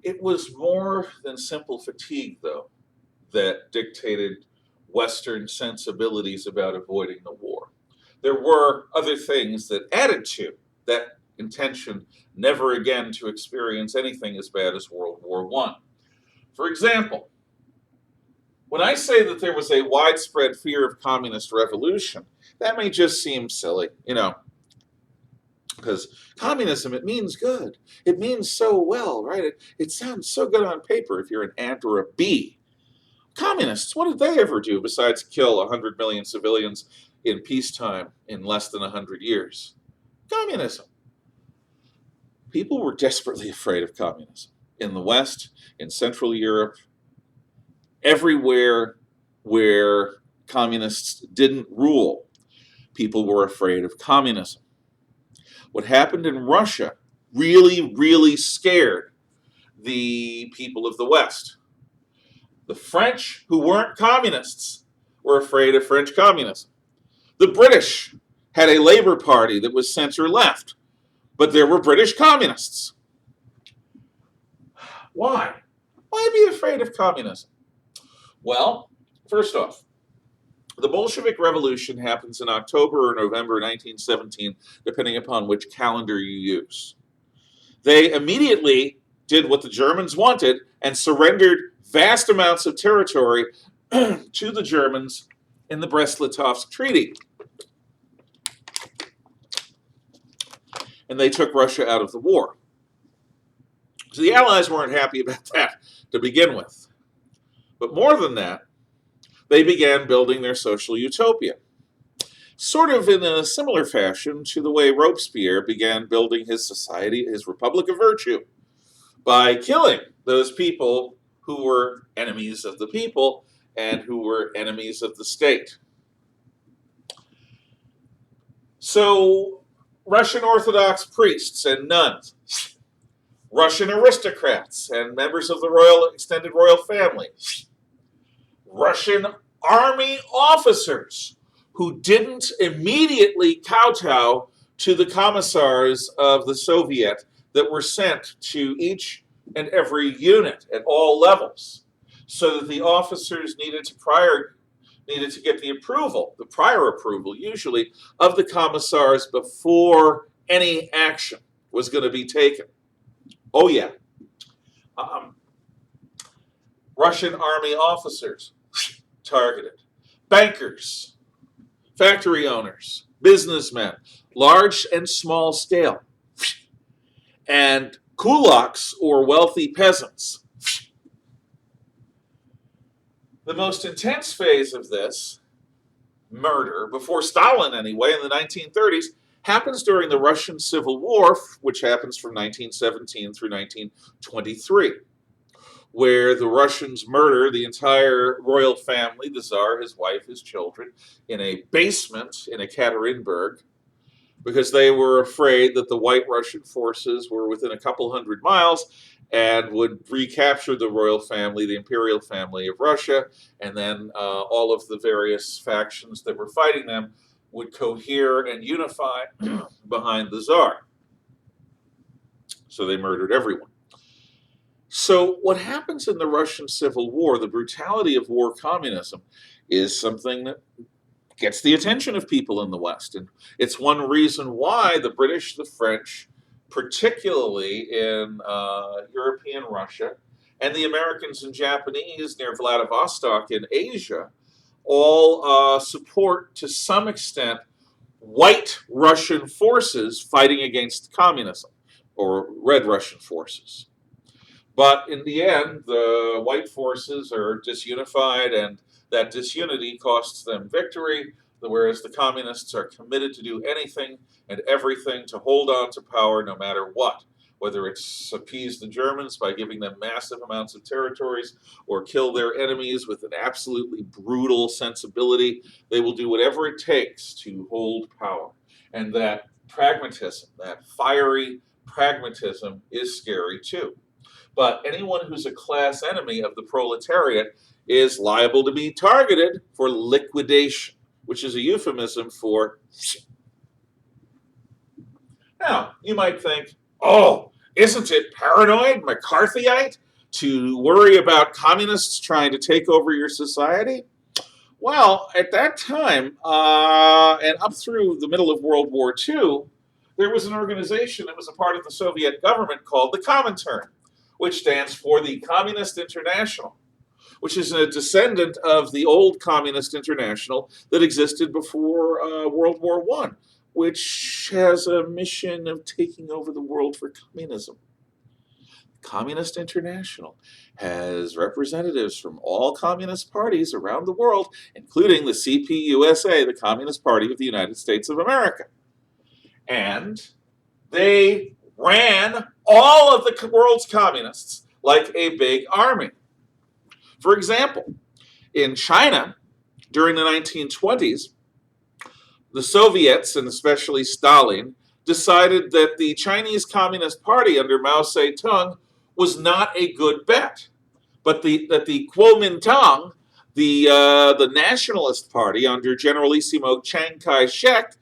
It was more than simple fatigue, though, that dictated Western sensibilities about avoiding the war. There were other things that added to that intention never again to experience anything as bad as World War I. For example, when I say that there was a widespread fear of communist revolution, that may just seem silly, because communism, it means good. It means so well, right? It sounds so good on paper if you're an ant or a bee. Communists, what did they ever do besides kill 100 million civilians in peacetime in less than 100 years? Communism. People were desperately afraid of communism. In the West, in Central Europe, everywhere where communists didn't rule, people were afraid of communism. What happened in Russia really, really scared the people of the West. The French, who weren't communists, were afraid of French communism. The British had a Labour Party that was center-left, but there were British communists. Why? Why be afraid of communism? Well, first off, the Bolshevik Revolution happens in October or November 1917, depending upon which calendar you use. They immediately did what the Germans wanted and surrendered vast amounts of territory to the Germans in the Brest-Litovsk Treaty. And they took Russia out of the war. So the Allies weren't happy about that to begin with. But more than that, they began building their social utopia, sort of in a similar fashion to the way Robespierre began building his society, his Republic of Virtue, by killing those people who were enemies of the people and who were enemies of the state. So, Russian Orthodox priests and nuns, Russian aristocrats and members of the extended royal family, Russian army officers who didn't immediately kowtow to the commissars of the Soviet that were sent to each and every unit at all levels, so that the officers needed to get the prior approval usually, of the commissars before any action was going to be taken. Oh yeah. Russian army officers targeted. Bankers, factory owners, businessmen, large and small scale, and kulaks, or wealthy peasants. The most intense phase of this murder, before Stalin anyway, in the 1930s, happens during the Russian Civil War, which happens from 1917 through 1923, where the Russians murder the entire royal family, the Tsar, his wife, his children, in a basement in Ekaterinburg, because they were afraid that the White Russian forces were within a couple hundred miles and would recapture the royal family, the imperial family of Russia, and then all of the various factions that were fighting them would cohere and unify behind the Tsar. So they murdered everyone. So what happens in the Russian Civil War, the brutality of war communism, is something that gets the attention of people in the West. And it's one reason why the British, the French, particularly in European Russia, and the Americans and Japanese near Vladivostok in Asia, all support, to some extent, white Russian forces fighting against communism, or red Russian forces. But in the end, the white forces are disunified, and that disunity costs them victory, whereas the communists are committed to do anything and everything to hold on to power no matter what, whether it's appease the Germans by giving them massive amounts of territories or kill their enemies with an absolutely brutal sensibility. They will do whatever it takes to hold power. And that pragmatism, that fiery pragmatism, is scary too. But anyone who's a class enemy of the proletariat is liable to be targeted for liquidation, which is a euphemism for... Now, you might think, oh, Isn't it paranoid, McCarthyite, to worry about communists trying to take over your society? Well, at that time, and up through the middle of World War II, there was an organization that was a part of the Soviet government called the Comintern, which stands for the Communist International, which is a descendant of the old Communist International that existed before World War I, which has a mission of taking over the world for communism. Communist International has representatives from all communist parties around the world, including the CPUSA, the Communist Party of the United States of America. And they ran all of the world's communists like a big army. For example, in China, during the 1920s, the Soviets, and especially Stalin, decided that the Chinese Communist Party under Mao Zedong was not a good bet, but that the Kuomintang, the nationalist party under Generalissimo Chiang Kai-shek,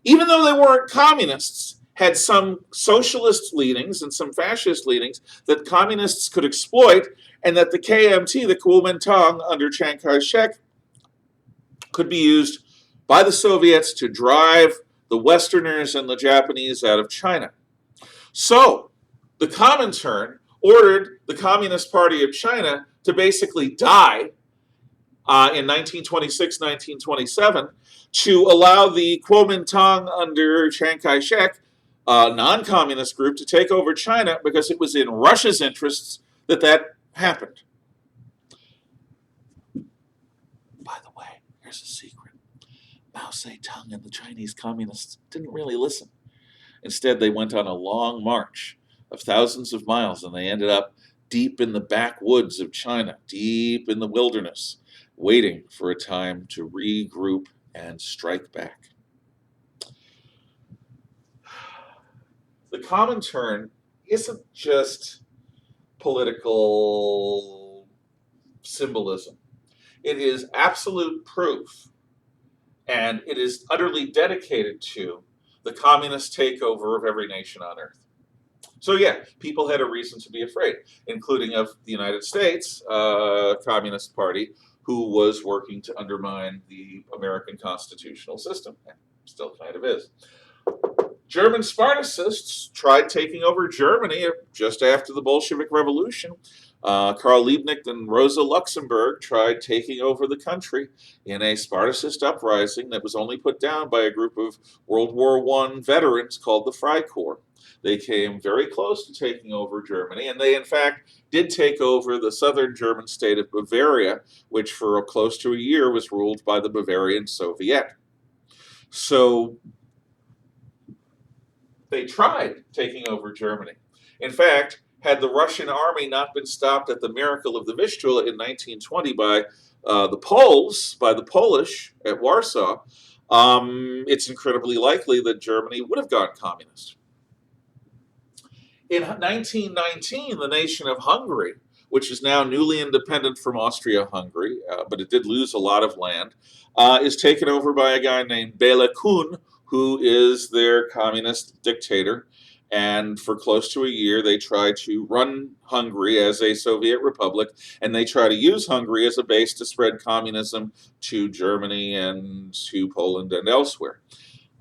even though they weren't communists, had some socialist leanings and some fascist leanings that communists could exploit, and that the KMT, the Kuomintang under Chiang Kai-shek, could be used by the Soviets to drive the Westerners and the Japanese out of China. So the Comintern ordered the Communist Party of China to basically die in 1926, 1927, to allow the Kuomintang under Chiang Kai-shek, a non-communist group, to take over China, because it was in Russia's interests that that happened. By the way, here's a secret. Mao Zedong and the Chinese communists didn't really listen. Instead, they went on a long march of thousands of miles, and they ended up deep in the backwoods of China, deep in the wilderness, waiting for a time to regroup and strike back. The Comintern isn't just political symbolism. It is absolute proof, and it is utterly dedicated to the communist takeover of every nation on earth. So yeah, people had a reason to be afraid, including of the United States Communist Party, who was working to undermine the American constitutional system, and still kind of is. German Spartacists tried taking over Germany just after the Bolshevik Revolution. Karl Liebknecht and Rosa Luxemburg tried taking over the country in a Spartacist uprising that was only put down by a group of World War I veterans called the Freikorps. They came very close to taking over Germany, and they, in fact, did take over the southern German state of Bavaria, which for close to a year was ruled by the Bavarian Soviet. So they tried taking over Germany. In fact, had the Russian army not been stopped at the Miracle of the Vistula in 1920 by the Poles, by the Polish at Warsaw, it's incredibly likely that Germany would have gone communist. In 1919, the nation of Hungary, which is now newly independent from Austria-Hungary, but it did lose a lot of land, is taken over by a guy named Bela Kun, who is their communist dictator. And for close to a year, they try to run Hungary as a Soviet republic, and they try to use Hungary as a base to spread communism to Germany and to Poland and elsewhere.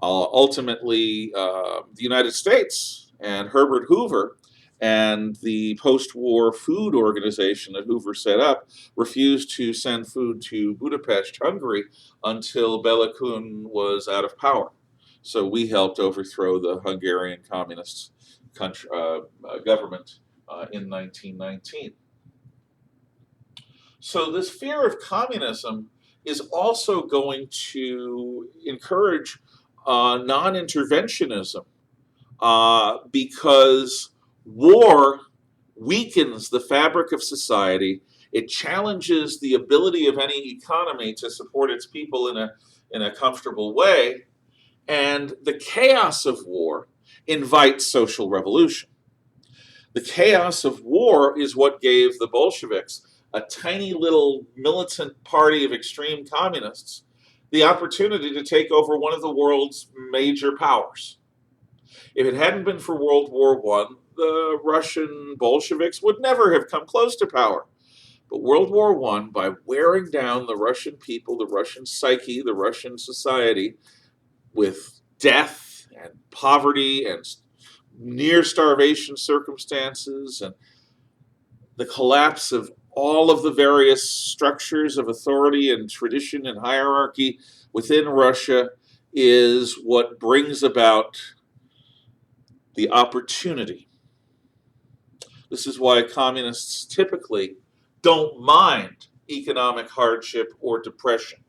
Ultimately, the United States and Herbert Hoover and the post-war food organization that Hoover set up refused to send food to Budapest, Hungary, until Bela Kun was out of power. So we helped overthrow the Hungarian communist government in 1919. So this fear of communism is also going to encourage non-interventionism, because war weakens the fabric of society. It challenges the ability of any economy to support its people in a comfortable way. And the chaos of war invites social revolution. The chaos of war is what gave the Bolsheviks, a tiny little militant party of extreme communists, the opportunity to take over one of the world's major powers. If it hadn't been for World War I, the Russian Bolsheviks would never have come close to power. But World War I, by wearing down the Russian people, the Russian psyche, the Russian society, with death and poverty and near starvation circumstances and the collapse of all of the various structures of authority and tradition and hierarchy within Russia, is what brings about the opportunity. This is why communists typically don't mind economic hardship or depression.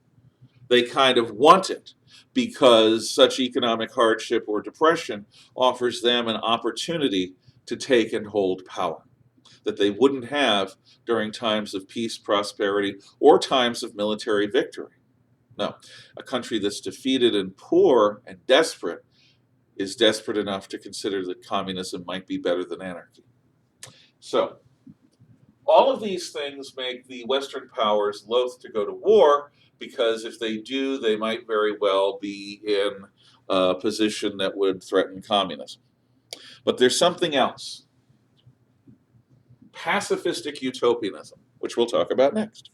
They kind of want it because such economic hardship or depression offers them an opportunity to take and hold power that they wouldn't have during times of peace, prosperity, or times of military victory. No, a country that's defeated and poor and desperate is desperate enough to consider that communism might be better than anarchy. So, all of these things make the Western powers loath to go to war, because if they do, they might very well be in a position that would threaten communism. But there's something else. Pacifistic utopianism, which we'll talk about next.